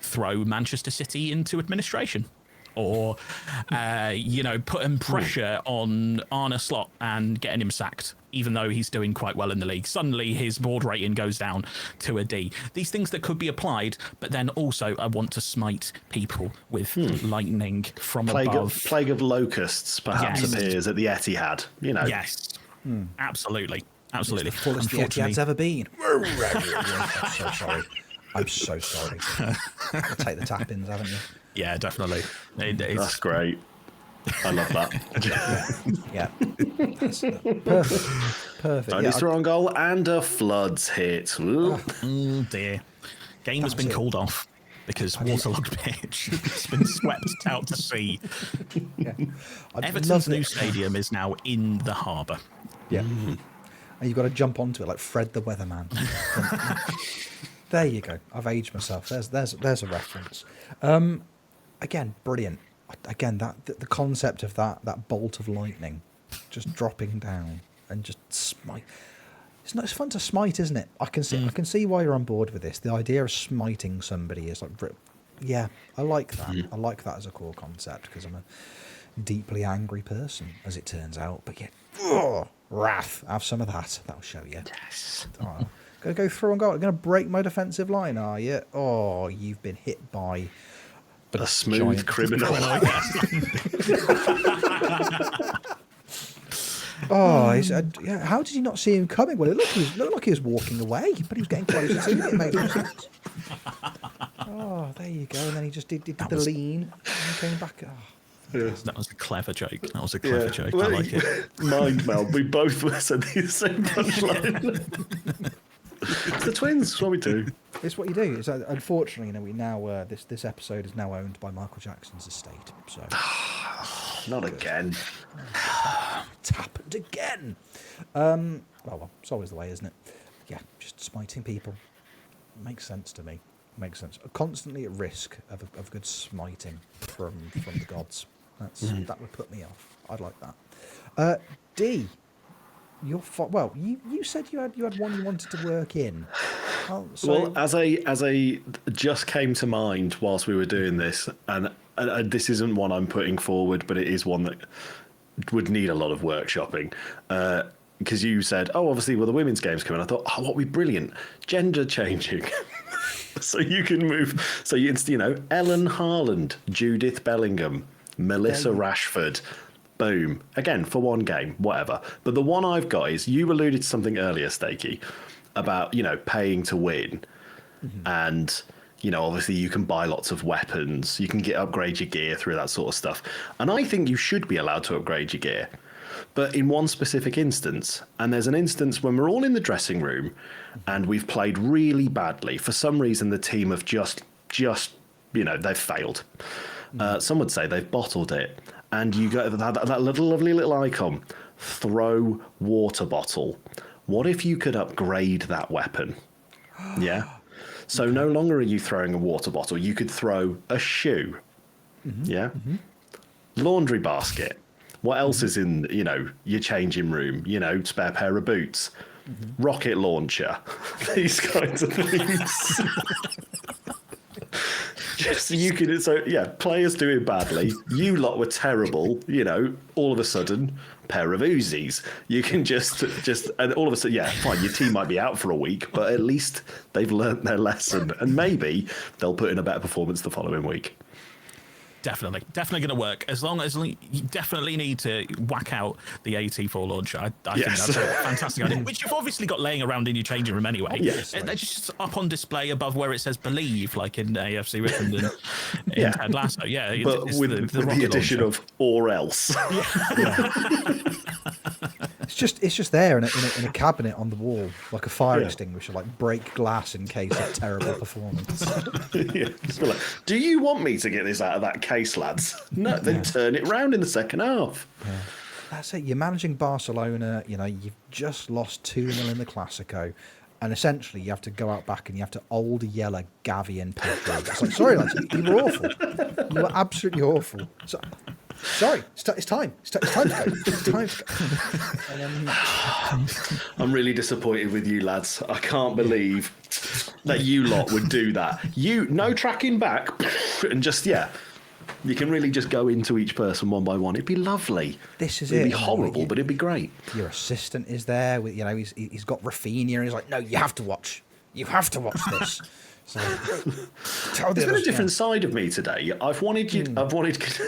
throw Manchester City into administration, or putting pressure on Arne Slot and getting him sacked, even though he's doing quite well in the league. Suddenly his board rating goes down to a D. These things that could be applied, but then also I want to smite people with lightning from above. Plague of locusts perhaps appears at the Etihad. Yes. Absolutely. It's the fullest the Etihad's ever been. I'm so sorry. You'll take the tap-ins, haven't you? Yeah, definitely. That's great. I love that. Yeah. That's perfect. Tony's throw on goal and a floods hit. Oh dear. Game has been called off because waterlogged pitch has been swept out to sea. Yeah. Everton's new stadium is now in the harbour. Yeah. And you've got to jump onto it like Fred the Weatherman. There you go. I've aged myself. There's a reference. Again, brilliant. Again, the concept of that bolt of lightning just dropping down and just smite. It's fun to smite, isn't it? I can see why you're on board with this. The idea of smiting somebody is like, yeah, I like that. I like that as a core concept because I'm a deeply angry person, as it turns out. But yeah, wrath. Have some of that. That'll show you. Yes. Oh, gonna go through and go. Gonna break my defensive line, are you? Oh, you've been hit by a smooth criminal. Oh, yeah. How did you not see him coming? Well, it looked like he was walking away, but he was getting closer to it. Mate. Oh, there you go. And then he just did the lean and came back. Oh. Yeah. That was a clever joke. That was a clever joke. I like it. Mind meld. We both said the same punchline. It's the twins. It's what we do. It's what you do. It's, unfortunately, we now this episode is now owned by Michael Jackson's estate. So not again. It's happened again. Well, it's always the way, isn't it? Yeah, just smiting people makes sense to me. Makes sense. Constantly at risk of good smiting from the gods. That would put me off. I'd like that. Dee, you said you had one you wanted to work in. Well, as a just came to mind whilst we were doing this, and this isn't one I'm putting forward, but it is one that would need a lot of workshopping. Because you said, obviously, the women's game's coming. I thought, what would be brilliant, gender changing. So you can move. So Ellen Harland, Judith Bellingham, Melissa Rashford. Boom. Again, for one game, whatever. But the one I've got is, you alluded to something earlier, Steaky, about, paying to win. Mm-hmm. And, obviously you can buy lots of weapons. You can upgrade your gear through that sort of stuff. And I think you should be allowed to upgrade your gear. But in one specific instance, and there's an instance when we're all in the dressing room and we've played really badly. For some reason, the team have just they've failed. Some would say they've bottled it. And you got that lovely little icon, throw water bottle. What if you could upgrade that weapon? Yeah. So no longer are you throwing a water bottle. You could throw a shoe. Mm-hmm. Yeah. Mm-hmm. Laundry basket. What else is in, your changing room? Spare pair of boots. Mm-hmm. Rocket launcher. These kinds of things. Players doing badly. You lot were terrible. All of a sudden, pair of Uzis. You can just, and all of a sudden, fine. Your team might be out for a week, but at least they've learnt their lesson, and maybe they'll put in a better performance the following week. Definitely going to work. As long as you definitely need to whack out the AT4 launcher. I think that's a fantastic idea, which you've obviously got laying around in your changing room anyway. Yes, they're just up on display above where it says "Believe," like in AFC Richmond and in Ted Lasso. Yeah, but with the addition of "or else." It's just there in a cabinet on the wall, like a fire extinguisher, like break glass in case of terrible performance. Do you want me to get this out of that case, lads? No, then turn it round in the second half. Yeah. That's it. You're managing Barcelona. You've just lost 2-0 in the Clasico, and essentially you have to go out back and you have to old yeller Gavi and Pedro. It's like, sorry, lads, you were awful. You were absolutely awful. Sorry, it's time. It's time to go. It's time to go. I'm really disappointed with you, lads. I can't believe that you lot would do that. No tracking back, and just you can really just go into each person one by one. It'd be lovely. It'd be horrible, but it'd be great. Your assistant is there. With he's got Rafinha, and he's like, no, you have to watch. You have to watch this. So, there's been a different side of me today. I've wanted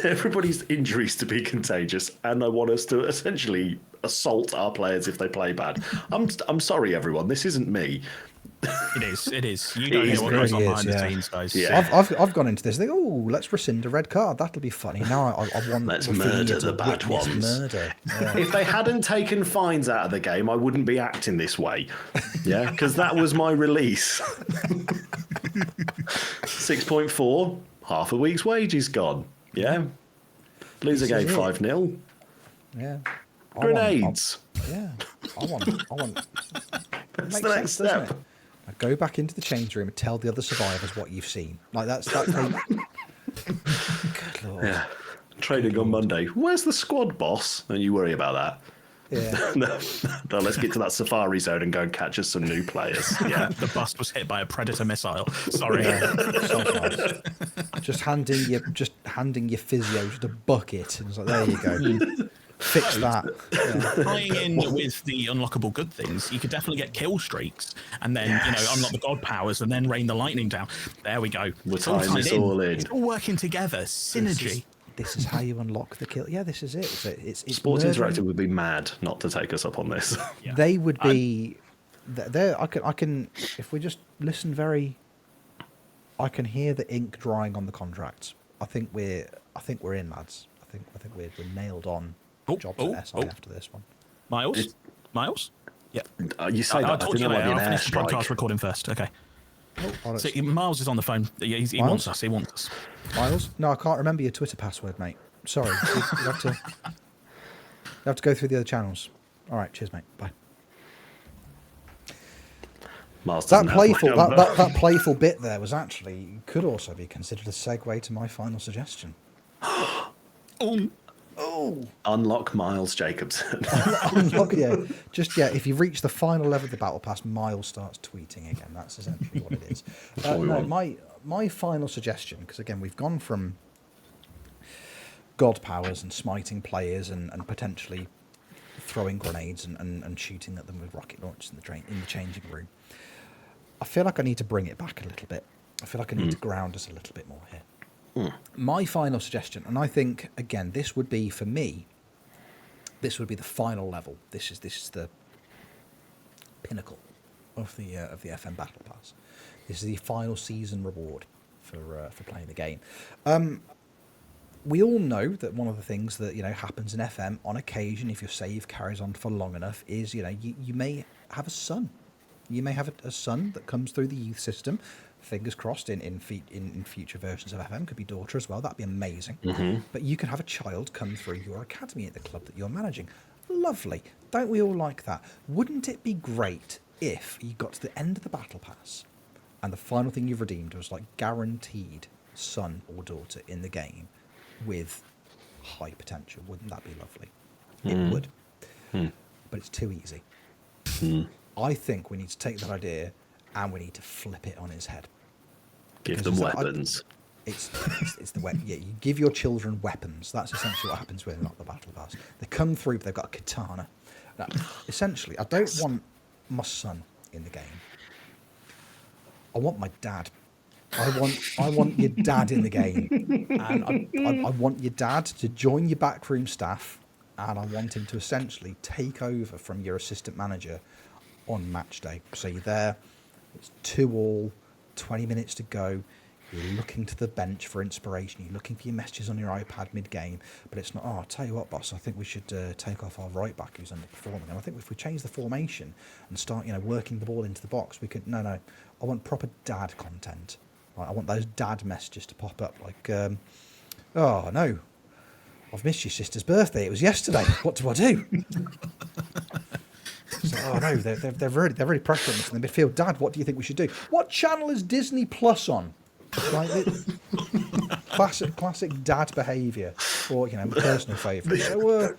everybody's injuries to be contagious, and I want us to essentially assault our players if they play bad. I'm sorry, everyone. This isn't me. It is. You don't know what goes on behind the scenes, guys. Yeah. I've gone into this thing. Oh, let's rescind a red card. That'll be funny. Now I want. Let's murder the bad ones. Murder. Yeah. If they hadn't taken fines out of the game, I wouldn't be acting this way. Yeah, because that was my release. 6.4, half a week's wages gone. Yeah, lose a game 5-0. Yeah. Grenades. I want. That's the next step. Now go back into the change room and tell the other survivors what you've seen. Like that's Good Lord. Yeah. Training on Monday. Where's the squad boss? Don't you worry about that. Yeah. No, let's get to that safari zone and go and catch us some new players. Yeah. The bus was hit by a predator missile. Sorry. Sometimes. Just handing your physio just a bucket, and it's like, there you go. Fix that. Yeah. Tying in with the unlockable good things, you could definitely get kill streaks and then unlock the god powers and then rain the lightning down. There we go. We're It's all tying tied this all in. It's all working together. Synergy. This is how you unlock the kill. Yeah, this is it. It's Sports murdering. Interactive would be mad not to take us up on this. Yeah. They would be. There, I can. If we just listen very. I can hear the ink drying on the contracts. I think we're in, lads. I think we're nailed on. Jobs at SI after this one. Miles? Yeah. You say I'll that, I talk think to you there might later. be an I'll finish the podcast airstrike. recording first. Okay. Oh, So Miles is on the phone. He Miles? wants us. He wants us. Miles? No, I can't remember your Twitter password, mate. Sorry. You have to go through the other channels. All right. Cheers, mate. Bye. Miles That doesn't have my playful number. that playful bit there was actually could also be considered a segue to my final suggestion. Oh. Unlock Miles Jacobson. Unlock, if you reach the final level of the battle pass, Miles starts tweeting again. That's essentially what it is. what we want. My final suggestion, because again we've gone from god powers and smiting players and potentially throwing grenades and shooting at them with rocket launchers in the changing room. I feel like I need to bring it back a little bit. I feel like I need to ground us a little bit more here. My final suggestion, and I think again this would be for me. This would be the final level. This is the pinnacle of the FM Battle Pass. This is the final season reward for playing the game. We all know that one of the things that happens in FM on occasion, if your save carries on for long enough, is you may have a son. You may have a son that comes through the youth system. Fingers crossed in future versions of FM, could be daughter as well. That'd be amazing. But you can have a child come through your academy at the club that you're managing. Lovely. Don't we all like that? Wouldn't it be great if you got to the end of the battle pass and the final thing you've redeemed was like guaranteed son or daughter in the game with high potential? Wouldn't that be lovely? It would. But it's too easy. I think we need to take that idea and we need to flip it on its head. Give them weapons. It's the weapon. Yeah, you give your children weapons. That's essentially what happens with not the battle pass. They come through, but they've got a katana. Now, essentially, I don't want my son in the game. I want my dad. I want your dad in the game, and I want your dad to join your backroom staff, and I want him to essentially take over from your assistant manager on match day. So you're there. It's 2-2, 20 minutes to go. You're looking to the bench for inspiration. You're looking for your messages on your iPad mid-game. But it's not, I'll tell you what, boss, I think we should take off our right back who's underperforming. And I think if we change the formation and start, working the ball into the box, we could, no, I want proper dad content. Right, I want those dad messages to pop up like, oh, no, I've missed your sister's birthday. It was yesterday. What do I do? So, oh no, they're really pressuring us in the midfield. Dad, what do you think we should do? What channel is Disney Plus on? Like classic dad behaviour, or my personal favourite. So,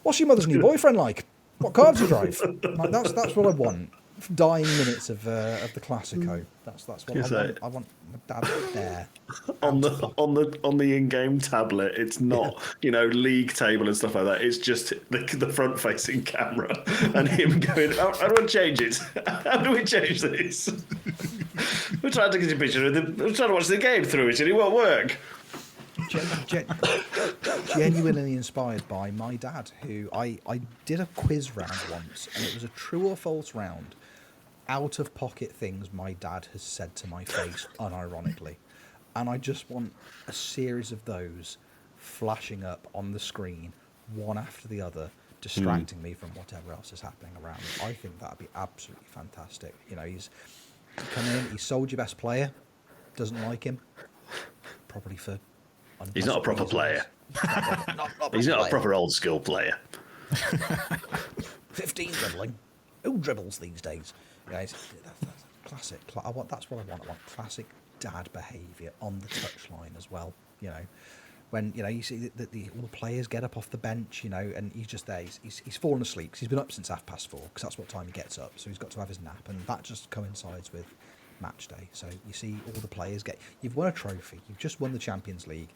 what's your mother's new boyfriend like? What cars do you drive? Like, that's what I want. Dying minutes of the Classico. That's what I want. I want my dad there. On the in-game tablet, it's not league table and stuff like that. It's just the front-facing camera and him going, "How do I change it? How do we change this?" We're trying to get a picture of him. We're trying to watch the game through it, and it won't work. Genuinely inspired by my dad, who I did a quiz round once, and it was a true or false round. Out of pocket things my dad has said to my face unironically, and I just want a series of those flashing up on the screen one after the other, distracting me from whatever else is happening around me. I think that'd be absolutely fantastic. He's come in, he's sold your best player, doesn't like him, probably for he's not a proper player. He's not a proper old school player. 15 dribbling. Who dribbles these days? That's classic. That's what I want. I want classic dad behaviour on the touchline as well. when you see that all the players get up off the bench, and he's just there. He's fallen asleep because he's been up since 4:30 because that's what time he gets up. So he's got to have his nap, and that just coincides with match day. So you see all the players you've won a trophy, you've just won the Champions League,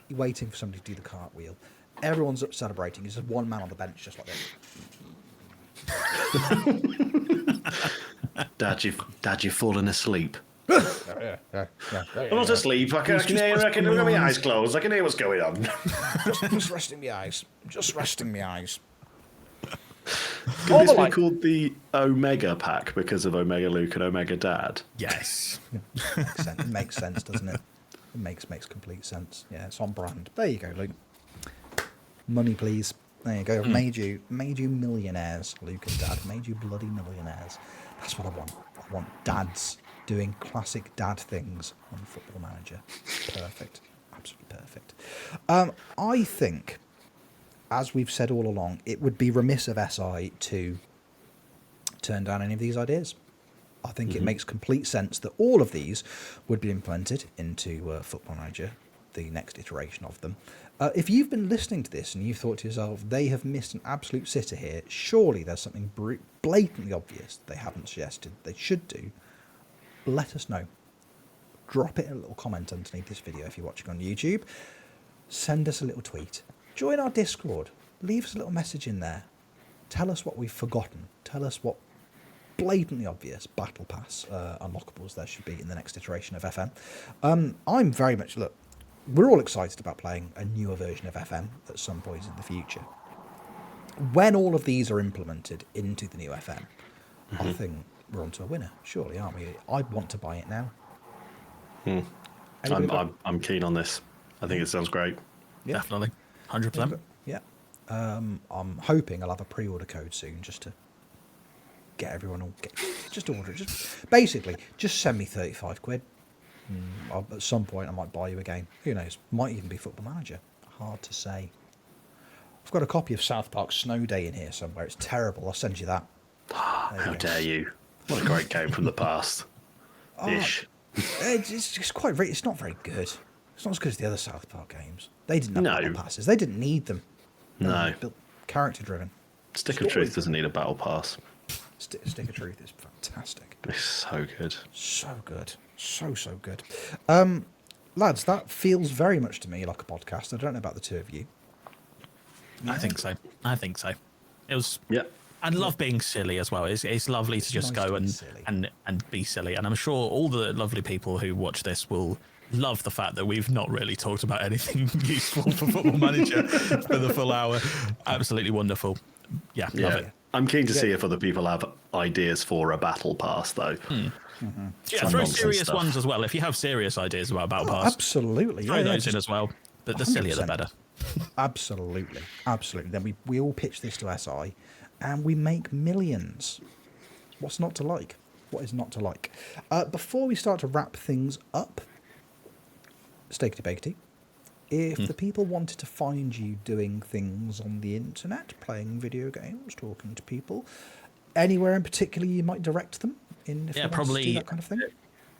you're waiting for somebody to do the cartwheel. Everyone's up celebrating. There's just one man on the bench just like this. Dad, you've fallen asleep. Yeah. I'm not asleep. I can hear. I can hear my eyes closed. I can hear what's going on. just resting my eyes. Just resting my eyes. Could this be called the Omega Pack because of Omega Luke and Omega Dad? Yes. It makes sense, doesn't it? It makes complete sense. Yeah, it's on brand. There you go, Luke. Money, please. There you go. I've made you millionaires, Luke and Dad. Made you bloody millionaires. That's what I want. I want dads doing classic dad things on Football Manager. Perfect. Absolutely perfect. I think, as we've said all along, it would be remiss of SI to turn down any of these ideas. I think it makes complete sense that all of these would be implemented into Football Manager, the next iteration of them. If you've been listening to this and you've thought to yourself, they have missed an absolute sitter here, surely there's something blatantly obvious they haven't suggested they should do, let us know. Drop it in a little comment underneath this video if you're watching on YouTube. Send us a little tweet. Join our Discord. Leave us a little message in there. Tell us what we've forgotten. Tell us what blatantly obvious Battle Pass unlockables there should be in the next iteration of FM. I'm very much, look, we're all excited about playing a newer version of FM at some point in the future. When all of these are implemented into the new FM, I think we're onto a winner, surely, aren't we? I'd want to buy it now. I'm keen on this. I think it sounds great. Yeah. Definitely. 100%. Yeah. I'm hoping I'll have a pre-order code soon just to get everyone all just order it. Just send me 35 quid. At some point I might buy you a game. Who knows? Might even be Football Manager. Hard to say. I've got a copy of South Park Snow Day in here somewhere. It's terrible. I'll send you that. How dare you? What a great game from the past. Ish. It's quite. It's not very good. It's not as good as the other South Park games. They didn't have battle passes. They didn't need them. No. Built character driven. Stick of Truth doesn't need a battle pass. Stick of Truth is fantastic. It's so good. So good. So good. Lads, that feels very much to me like a podcast. I don't know about the two of you. Yeah. I think so. It was. Yeah. I love being silly as well. It's lovely to just go and be silly. And I'm sure all the lovely people who watch this will love the fact that we've not really talked about anything useful for Football Manager for the full hour. Absolutely wonderful. Yeah, love it. I'm keen to see if other people have ideas for a battle pass, though. Yeah, throw serious ones as well. If you have serious ideas about battle pass, absolutely, throw those in as well. But the sillier the better. Absolutely. Then we all pitch this to SI, and we make millions. What's not to like? What is not to like? Before we start to wrap things up, Steakity Bakety, if the people wanted to find you doing things on the internet, playing video games, talking to people, anywhere in particular you might direct them in? If they probably to do that kind of thing.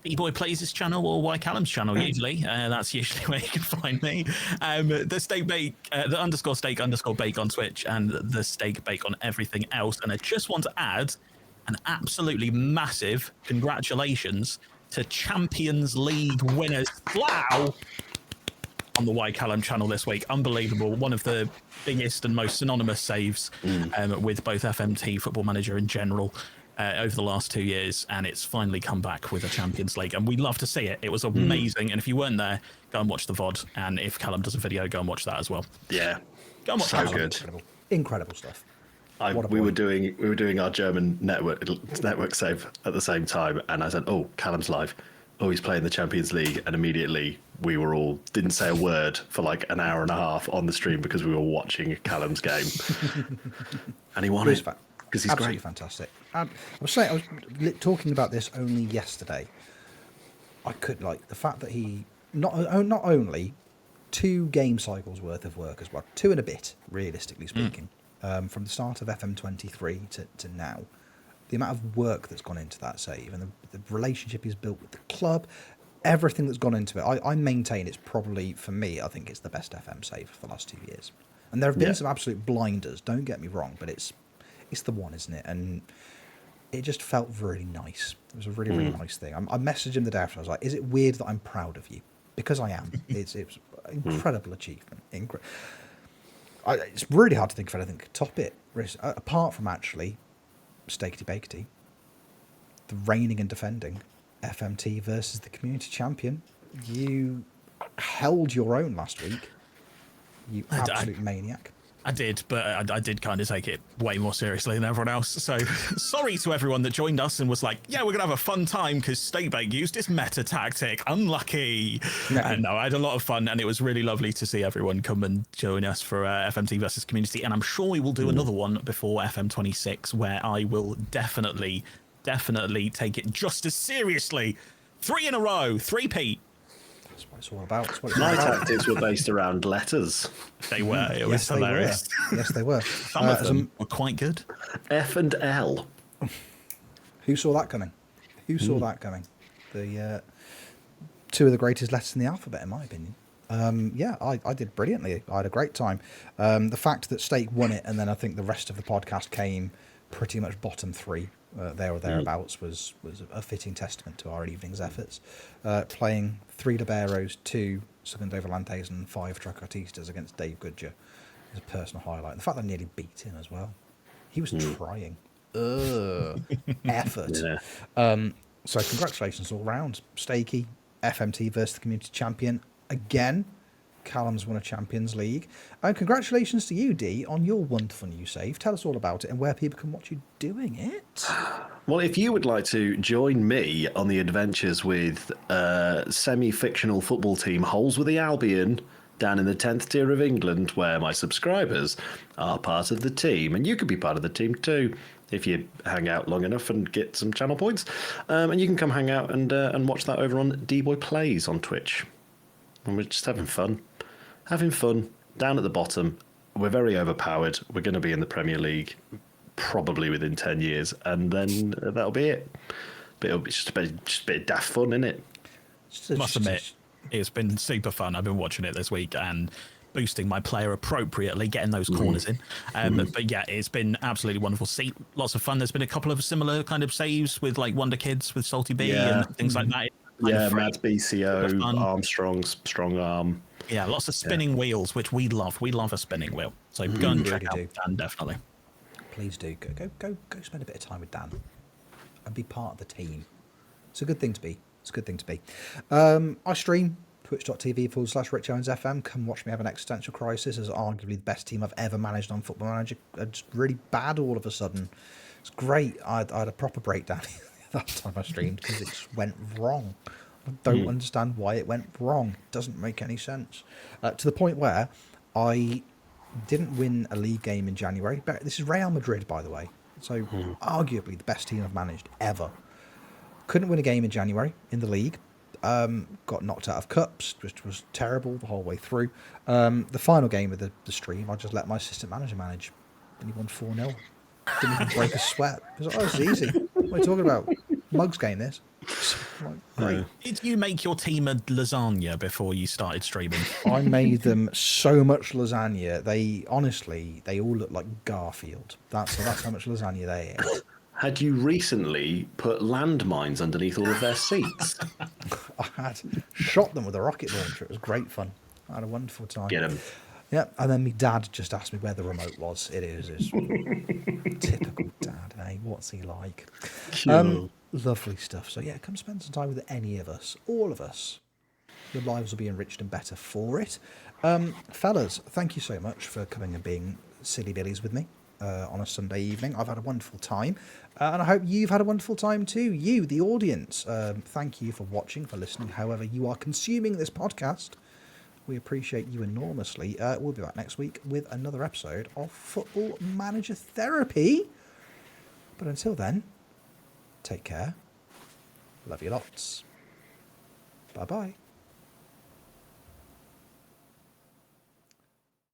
E-Boy Plays his channel or Y Callum's channel usually. That's usually where you can find me. The steak bake, the _steak_bake on Twitch, and the steak bake on everything else. And I just want to add an absolutely massive congratulations to Champions League winners Slough on the Y Callum channel this week. Unbelievable. One of the biggest and most synonymous saves with both FMT, Football Manager in general, over the last 2 years, and it's finally come back with a Champions League, and we love to see it. It was amazing, and if you weren't there, go and watch the VOD, and if Callum does a video, go and watch that as well. Yeah, go and watch so that. Good. Incredible stuff. We were doing our German network save at the same time, and I said, "Oh, Callum's live. Oh, he's playing the Champions League," and immediately we were all didn't say a word for like an hour and a half on the stream because we were watching Callum's game, and he won it. Because he's absolutely great. Fantastic. I was talking about this only yesterday. I could like the fact that he not only 2 game cycles worth of work as well, 2 and a bit, realistically speaking, from the start of FM23 to now, the amount of work that's gone into that save and the relationship he's built with the club, everything that's gone into it. I maintain it's probably, for me, I think it's the best FM save for the last 2 years. And there have been some absolute blinders, don't get me wrong, but it's the one, isn't it? And it just felt really nice. It was a really, really nice thing. I messaged him the day after. I was like, is it weird that I'm proud of you? Because I am. It's an incredible achievement. It's really hard to think of anything that could top it. Apart from actually Steaky Bakety, the reigning and defending FMT versus the community champion. You held your own last week. You absolute maniac. I did, but I did kind of take it way more seriously than everyone else. So sorry to everyone that joined us and was like, yeah, we're going to have a fun time because Steakbake used his meta tactic. Unlucky. And no, I had a lot of fun, and it was really lovely to see everyone come and join us for FMT versus community. And I'm sure we will do another one before FM26 where I will definitely take it just as seriously. 3 in a row, 3-peat. That's what it's all about. My tactics were based around letters. They were. It was hilarious. Yes, they were. Some of them were quite good. F and L. Who saw that coming? The two of the greatest letters in the alphabet, in my opinion. I did brilliantly. I had a great time. The fact that Steak won it, and then I think the rest of the podcast came pretty much bottom 3. There or thereabouts was a fitting testament to our evening's efforts. Playing 3 Liberos, 2 Segundo Volantes and 5 Trocotistas against Dave Goodger is a personal highlight. And the fact that I nearly beat him as well. He was trying. Effort. Yeah. So congratulations all round. Steaky, FMT versus the community champion again. Callum's won a Champions League. And congratulations to you, Dee, on your wonderful new save. Tell us all about it and where people can watch you doing it. Well, if you would like to join me on the adventures with semi-fictional football team Holes with the Albion down in the 10th tier of England, where my subscribers are part of the team, and you could be part of the team too if you hang out long enough and get some channel points. And you can come hang out and watch that over on D-Boy Plays on Twitch. And we're just having fun. Down at the bottom. We're very overpowered. We're going to be in the Premier League probably within 10 years, and then that'll be it. But it'll be just a bit of daft fun, isn't it? Must admit, it's been super fun. I've been watching it this week and boosting my player appropriately, getting those corners in. But yeah, it's been absolutely wonderful. See, lots of fun. There's been a couple of similar kind of saves with like Wonderkids with Salty B and things like that. Yeah, Mad BCO, Armstrong's strong arm. Yeah, lots of spinning wheels, which we love. We love a spinning wheel. So go and check out Dan, definitely. Please do. Go spend a bit of time with Dan and be part of the team. It's a good thing to be. I stream twitch.tv/RichOwensFM. Come watch me have an existential crisis as arguably the best team I've ever managed on Football Manager. It's really bad all of a sudden. It's great. I had a proper breakdown that time I streamed because it just went wrong. I don't understand why it went wrong. It doesn't make any sense. To the point where I didn't win a league game in January. This is Real Madrid, by the way. So arguably the best team I've managed ever. Couldn't win a game in January in the league. Got knocked out of cups, which was terrible the whole way through. The final game of the stream, I just let my assistant manager manage. And he won 4-0. Didn't even break a sweat. He was like, it's easy. What are you talking about? Mugs game this. Great. Did you make your team a lasagna before you started streaming? I made them so much lasagna. They all look like Garfield. That's how much lasagna they ate. Had you recently put landmines underneath all of their seats? I had shot them with a rocket launcher. It was great fun. I had a wonderful time. Get them. Yeah, and then my dad just asked me where the remote was. It's typical dad, eh? What's he like? Cool. Lovely stuff. So yeah, come spend some time with any of us, all of us. Your lives will be enriched and better for it. Fellas, thank you so much for coming and being silly billies with me on a Sunday evening. I've had a wonderful time, and I hope you've had a wonderful time too. You, the audience, thank you for watching, for listening, however you are consuming this podcast. We appreciate you enormously. We'll be back next week with another episode of Football Manager Therapy. But until then, take care. Love you lots. Bye-bye.